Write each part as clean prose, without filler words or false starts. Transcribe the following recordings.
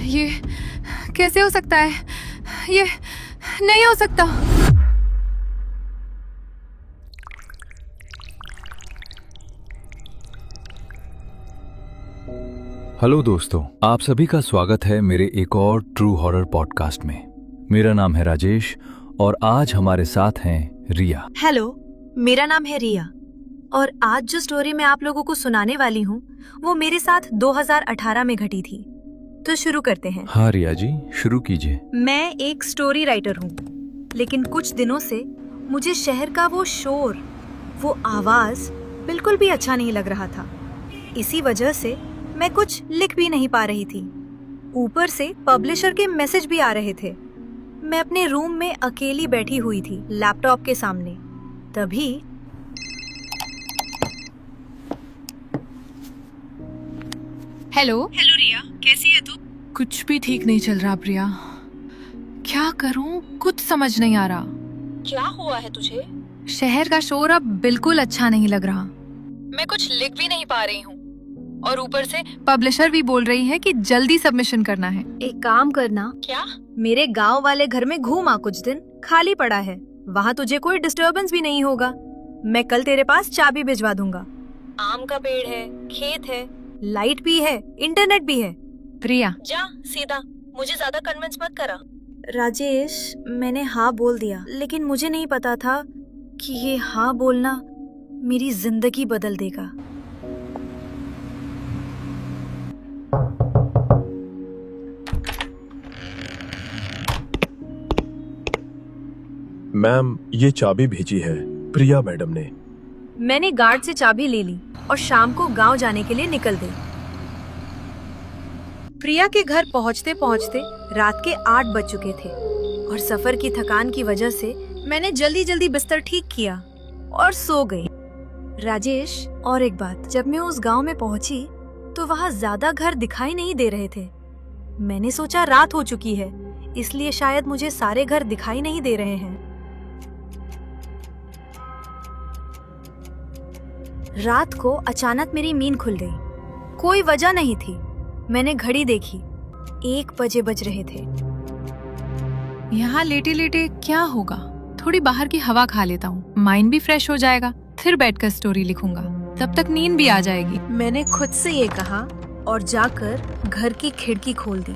ये कैसे हो सकता है? ये नहीं हो सकता। हेलो दोस्तों, आप सभी का स्वागत है मेरे एक और ट्रू हॉरर पॉडकास्ट में। मेरा नाम है राजेश और आज हमारे साथ हैं रिया। हेलो, मेरा नाम है रिया और आज जो स्टोरी मैं आप लोगों को सुनाने वाली हूँ वो मेरे साथ 2018 में घटी थी। तो शुरू करते हैं। हाँ रिया जी, शुरू कीजिए। मैं एक स्टोरी राइटर हूँ, लेकिन कुछ दिनों से मुझे शहर का वो शोर, वो आवाज बिल्कुल भी अच्छा नहीं लग रहा था। इसी वजह से मैं कुछ लिख भी नहीं पा रही थी। ऊपर से पब्लिशर के मैसेज भी आ रहे थे। मैं अपने रूम में अकेली बैठी हुई थी लैपटॉप के सामने। तभी हेलो रिया, कैसी है तू? कुछ भी ठीक नहीं चल रहा प्रिया। क्या करूं, कुछ समझ नहीं आ रहा। क्या हुआ है तुझे? शहर का शोर अब बिल्कुल अच्छा नहीं लग रहा। मैं कुछ लिख भी नहीं पा रही हूँ और ऊपर से पब्लिशर भी बोल रही है कि जल्दी सबमिशन करना है। एक काम करना, क्या? मेरे गांव वाले घर में घूम आ, कुछ दिन खाली पड़ा है। वहाँ तुझे कोई डिस्टरबेंस भी नहीं होगा। मैं कल तेरे पास चाबी भिजवा दूंगा। आम का पेड़ है, खेत है, लाइट भी है, इंटरनेट भी है। प्रिया जा सीधा, मुझे ज्यादा कन्विंस मत करा। राजेश, मैंने हाँ बोल दिया, लेकिन मुझे नहीं पता था कि ये हाँ बोलना मेरी जिंदगी बदल देगा। मैम, ये चाबी भेजी है प्रिया मैडम ने। मैंने गार्ड से चाबी ले ली और शाम को गांव जाने के लिए निकल गई। प्रिया के घर पहुंचते पहुंचते रात के 8 बज चुके थे और सफर की थकान की वजह से मैंने जल्दी जल्दी बिस्तर ठीक किया और सो गई। राजेश, और एक बात, जब मैं उस गांव में पहुंची तो वहां ज्यादा घर दिखाई नहीं दे रहे थे। मैंने सोचा रात हो चुकी है, इसलिए शायद मुझे सारे घर दिखाई नहीं दे रहे हैं। रात को अचानक मेरी नींद खुल गई। कोई वजह नहीं थी। मैंने घड़ी देखी, 1 बजे बज रहे थे। यहाँ लेटे लेटे क्या होगा? थोड़ी बाहर की हवा खा लेता हूँ, माइंड भी फ्रेश हो जाएगा। फिर बैठकर स्टोरी लिखूंगा, तब तक नींद भी आ जाएगी। मैंने खुद से ये कहा और जाकर घर की खिड़की खोल दी।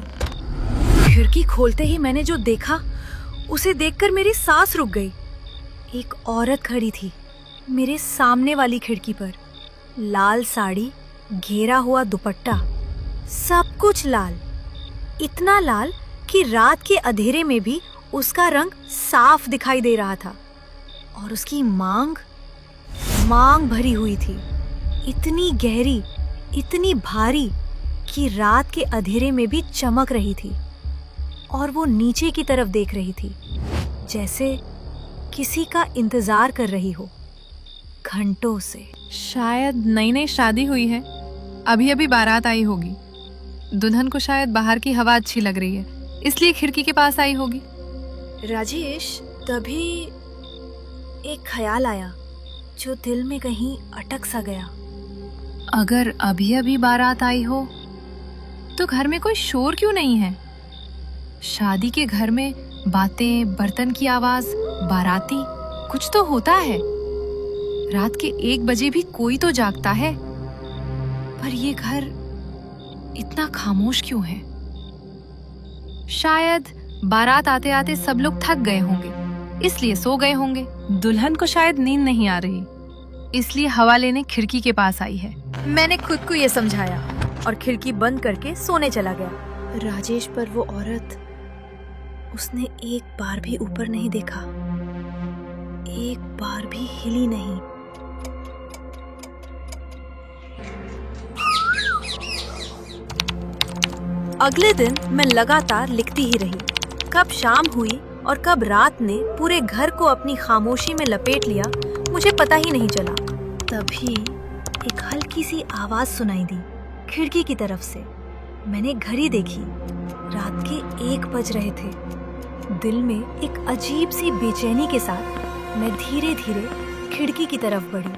खिड़की खोलते ही मैंने जो देखा उसे देखकर मेरी सांस रुक गई। एक औरत खड़ी थी मेरे सामने वाली खिड़की पर। लाल साड़ी, घेरा हुआ दुपट्टा, सब कुछ लाल। इतना लाल कि रात के अंधेरे में भी उसका रंग साफ दिखाई दे रहा था। और उसकी मांग भरी हुई थी, इतनी गहरी, इतनी भारी कि रात के अंधेरे में भी चमक रही थी। और वो नीचे की तरफ देख रही थी, जैसे किसी का इंतजार कर रही हो घंटों से। शायद नई नई शादी हुई है, अभी अभी बारात आई होगी। दुल्हन को शायद बाहर की हवा अच्छी लग रही है, इसलिए खिड़की के पास आई होगी। राजेश, तभी एक ख्याल आया जो दिल में कहीं अटक सा गया। अगर अभी अभी बारात आई हो तो घर में कोई शोर क्यों नहीं है? शादी के घर में बातें, बर्तन की आवाज, बाराती, कुछ तो होता है। रात के 1 बजे भी कोई तो जागता है, पर ये घर इतना खामोश क्यों है? शायद बारात आते आते सब लोग थक गए होंगे, इसलिए सो गए होंगे। दुल्हन को शायद नींद नहीं आ रही, इसलिए हवा लेने खिड़की के पास आई है। मैंने खुद को ये समझाया और खिड़की बंद करके सोने चला गया। राजेश, पर वो औरत, उसने एक बार भी ऊपर नहीं देखा, एक बार भी हिली नहीं। अगले दिन मैं लगातार लिखती ही रही। कब शाम हुई और कब रात ने पूरे घर को अपनी खामोशी में लपेट लिया, मुझे पता ही नहीं चला। तभी एक हल्की सी आवाज सुनाई दी खिड़की की तरफ से। मैंने घड़ी देखी, रात के 1 बज रहे थे। दिल में एक अजीब सी बेचैनी के साथ मैं धीरे धीरे खिड़की की तरफ बढ़ी।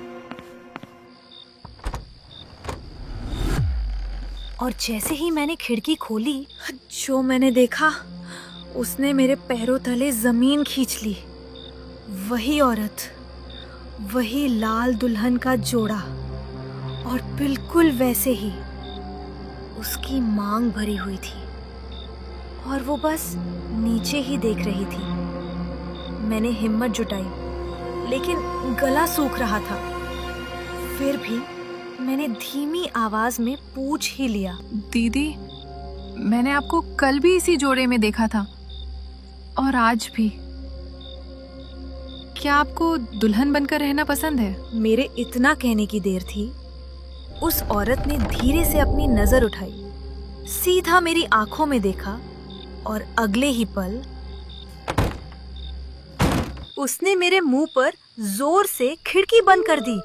और जैसे ही मैंने खिड़की खोली, जो मैंने देखा उसने मेरे पैरों तले जमीन खींच ली। वही औरत, वही लाल दुल्हन का जोड़ा, और बिल्कुल वैसे ही उसकी मांग भरी हुई थी और वो बस नीचे ही देख रही थी। मैंने हिम्मत जुटाई, लेकिन गला सूख रहा था। फिर भी मैंने धीमी आवाज में पूछ ही लिया, दीदी, मैंने आपको कल भी इसी जोड़े में देखा था और आज भी। क्या आपको दुल्हन बनकर रहना पसंद है? मेरे इतना कहने की देर थी, उस औरत ने धीरे से अपनी नजर उठाई, सीधा मेरी आंखों में देखा और अगले ही पल उसने मेरे मुंह पर जोर से खिड़की बंद कर दी।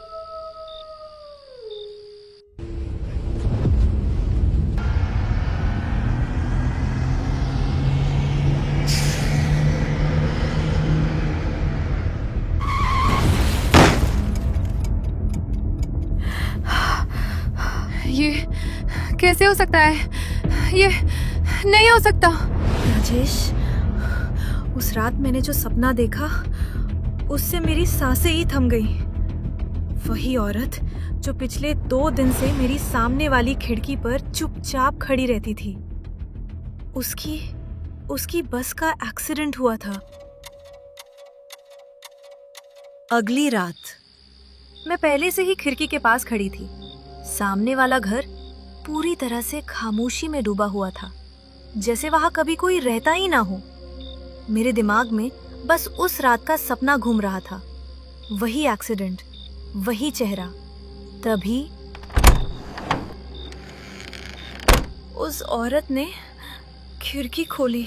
ये कैसे हो सकता है? ये नहीं हो सकता। राजेश, उस रात मैंने जो सपना देखा उससे मेरी सांसें ही थम गई। वही औरत जो पिछले 2 दिन से मेरी सामने वाली खिड़की पर चुपचाप खड़ी रहती थी, उसकी बस का एक्सीडेंट हुआ था। अगली रात मैं पहले से ही खिड़की के पास खड़ी थी। सामने वाला घर पूरी तरह से खामोशी में डूबा हुआ था, जैसे वहां कभी कोई रहता ही ना हो। मेरे दिमाग में बस उस रात का सपना घूम रहा था, वही एक्सीडेंट, वही चेहरा। तभी उस औरत ने खिड़की खोली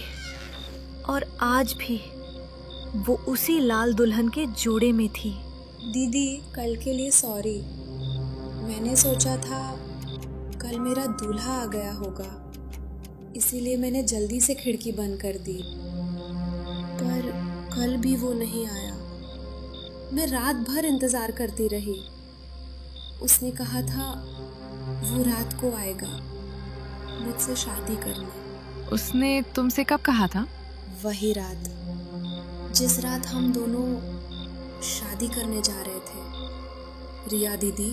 और आज भी वो उसी लाल दुल्हन के जोड़े में थी। दीदी, कल के लिए सॉरी। मैंने सोचा था कल मेरा दूल्हा आ गया होगा, इसीलिए मैंने जल्दी से खिड़की बंद कर दी, पर कल भी वो नहीं आया। मैं रात भर इंतज़ार करती रही। उसने कहा था वो रात को आएगा मुझसे शादी करने। उसने तुमसे कब कहा था? वही रात, जिस रात हम दोनों शादी करने जा रहे थे। रिया दीदी।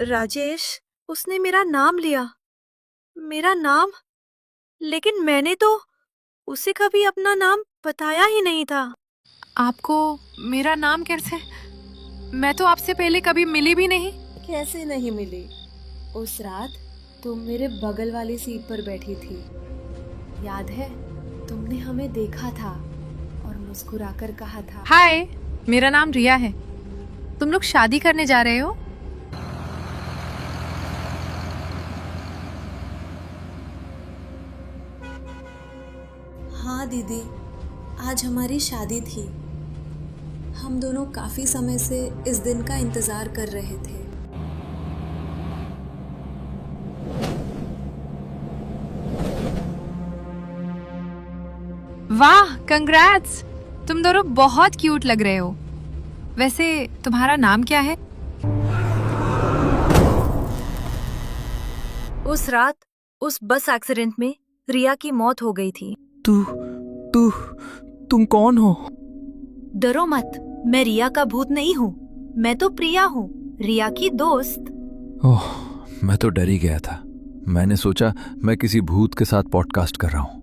राजेश, उसने मेरा नाम लिया, मेरा नाम, लेकिन मैंने तो उसे कभी अपना नाम बताया ही नहीं था। आपको मेरा नाम कैसे? मैं तो आपसे पहले कभी मिली भी नहीं। कैसे नहीं मिली? उस रात तुम मेरे बगल वाली सीट पर बैठी थी, याद है? तुमने हमें देखा था और मुस्कुराकर कहा था, हाय, मेरा नाम रिया है। तुम लोग शादी करने जा रहे हो? हाँ दीदी, आज हमारी शादी थी। हम दोनों काफी समय से इस दिन का इंतजार कर रहे थे। वाह, कंग्रेट्स! तुम दोनों बहुत क्यूट लग रहे हो। वैसे तुम्हारा नाम क्या है? उस रात उस बस एक्सीडेंट में रिया की मौत हो गई थी। तुम कौन हो? डरो मत, मैं रिया का भूत नहीं हूँ। मैं तो प्रिया हूँ, रिया की दोस्त। ओह, मैं तो डर ही गया था। मैंने सोचा मैं किसी भूत के साथ पॉडकास्ट कर रहा हूँ।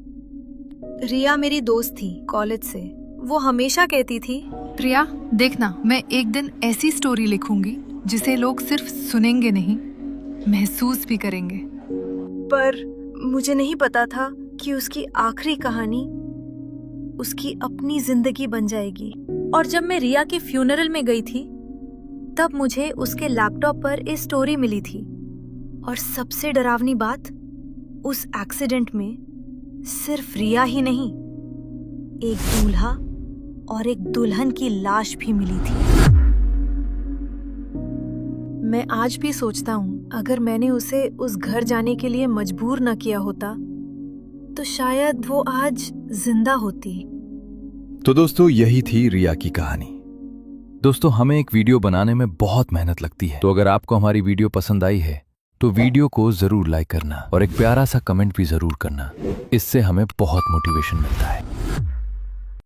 रिया मेरी दोस्त थी कॉलेज से। वो हमेशा कहती थी, प्रिया, देखना, मैं एक दिन ऐसी स्टोरी लिखूंगी जिसे लोग सिर्फ सुनेंगे नहीं, महसूस भी करेंगे। पर मुझे नहीं पता था कि उसकी आखिरी कहानी उसकी अपनी जिंदगी बन जाएगी। और जब मैं रिया के फ्यूनरल में गई थी, तब मुझे उसके लैपटॉप पर एक स्टोरी मिली थी। और सबसे डरावनी बात, उस एक्सीडेंट में सिर्फ रिया ही नहीं, एक दूल्हा और एक दुल्हन की लाश भी मिली थी। मैं आज भी सोचता हूँ, अगर मैंने उसे उस घर जाने के लिए मजबूर न किया होता तो शायद वो आज जिंदा होती। तो दोस्तों, यही थी रिया की कहानी। दोस्तों, हमें एक वीडियो बनाने में बहुत मेहनत लगती है, तो अगर आपको हमारी वीडियो पसंद आई है तो वीडियो को जरूर लाइक करना और एक प्यारा सा कमेंट भी जरूर करना। इससे हमें बहुत मोटिवेशन मिलता है।